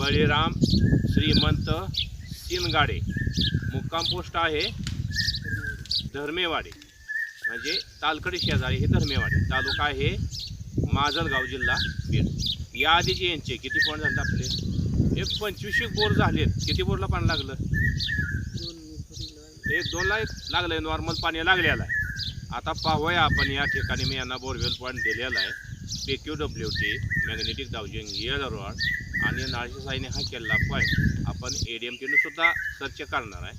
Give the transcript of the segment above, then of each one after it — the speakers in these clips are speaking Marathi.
बळीराम श्रीमंत सिनगाडे, मुक्काम पोस्ट आहे धर्मेवाडी, म्हणजे तालकडी शेजारी हे धर्मेवाडी, तालुका आहे माजलगाव, जिल्हा बीड. या आधीचे यांचे किती पॉईंट झाले आपले? एक 25 बोर झालेत. किती बोरला पाणी लागलं? 1-2ला लागलं. नॉर्मल पाणी लागलेलं आहे. आता पाहूया आपण या ठिकाणी मी यांना बोरवेल पॉईंट दिलेला आहे. PQWT मॅग्नेटिक डाउजिंग रॉड आणि नाळशी साईने हा केलेला पॉईंट आपण ADMTने सुद्धा सर्च करणार आहे.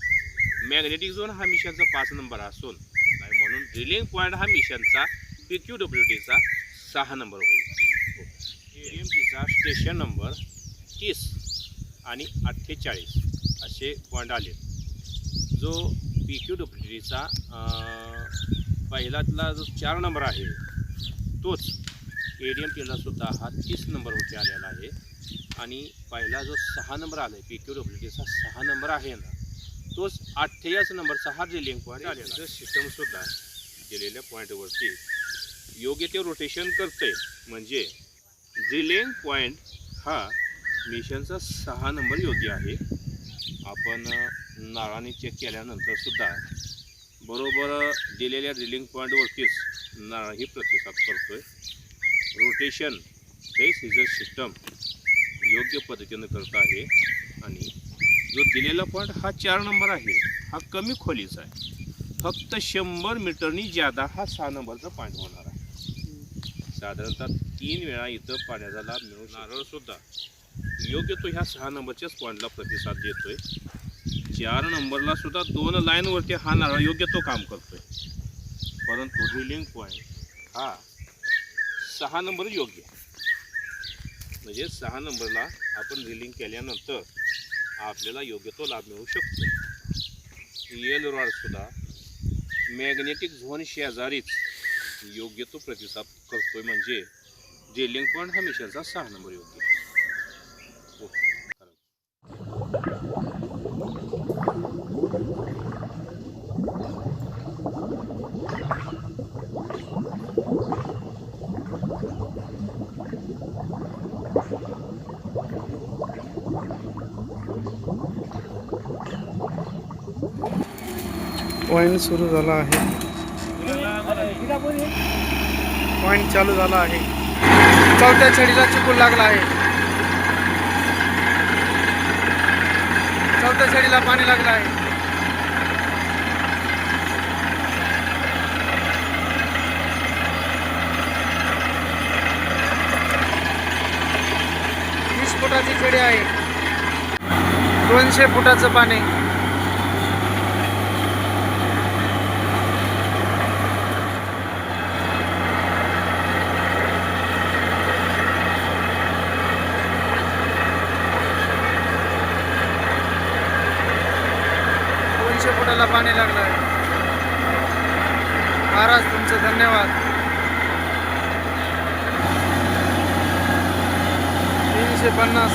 मॅग्नेटिक झोन हा मिशनचा 5 नंबर असून नाही, म्हणून ड्रिलिंग पॉईंट हा मिशनचा PQWTचा 6 नंबर होईल. ADMTचा स्टेशन नंबर 30 आणि 48 असे पॉईंट आले. जो PQWTचा पहिल्यातला जो 4 नंबर आहे तोच ADMTला सुद्धा हा 30 नंबरवरती आलेला आहे. आणि पहिला जो 6 नंबर आला आहे PQWTचा 6 नंबर आहे ना, तोच 88 नंबरचा हा ड्रिलिंग पॉईंट आलेला आहे. सिस्टमसुद्धा दिलेल्या पॉईंटवरती योग्य ते रोटेशन करते, म्हणजे ड्रिलिंग पॉईंट हा मिशनचा 6 नंबर योग्य आहे. आपण नाळाने चेक केल्यानंतर सुद्धा बरोबर दिलेल्या ड्रिलिंग पॉईंटवरतीच नाळाही प्रतिसाद करतोय. रोटेशन हे सीझर सिस्टम योग्य पद्धतीनं करत आहे. आणि जो दिलेला पॉईंट हा 4 नंबर आहे, हा कमी खोलीचा आहे. फक्त 100 मीटरनी जादा हा 6 नंबरचा पॉईंट होणार आहे. साधारणतः 3 वेळा इथं पाण्याचा लाभ मिळू. नारळसुद्धा योग्य तो ह्या 6 नंबरच्याच पॉईंटला प्रतिसाद देतोय. 4 नंबरला सुद्धा 2 लाईनवरती हा नारळ योग्य तो काम करतोय. परंतु ड्रिलिंग पॉईंट हा 6 नंबर योग्य, म्हणजे 6 नंबरला आपण ड्रिलिंग केल्यानंतर आपल्याला योग्य तो लाभ मिळू शकतो. रॉडसुद्धा मॅग्नेटिक झोन शेजारीच योग्य तो प्रतिसाद करतोय, म्हणजे ड्रिलिंग पॉईंट हा मिशनचा 6 नंबर योग्य. पॉईंट सुरू झाला आहे. पॉईंट चालू झाला आहे. 4थ्या छडीला चिकूल लागला आहे. 4थ्या छडीला पाणी लागलं आहे. फुटाची छडी आहे. 200 फुटाचं पाणी. फुटाला पाणी लागलं आहे. महाराज तुमचं धन्यवाद. 350.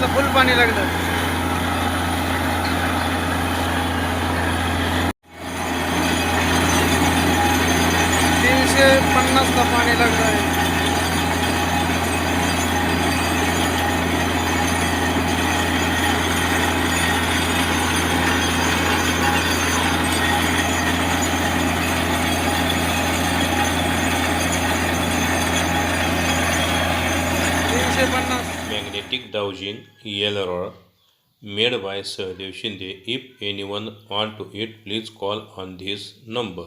ला फुल पाणी लागलं. 350 ला पाणी लागलं आहे. Magnetic dowsing rod made by Sahadev Shinde. If anyone want to it, please call on this number.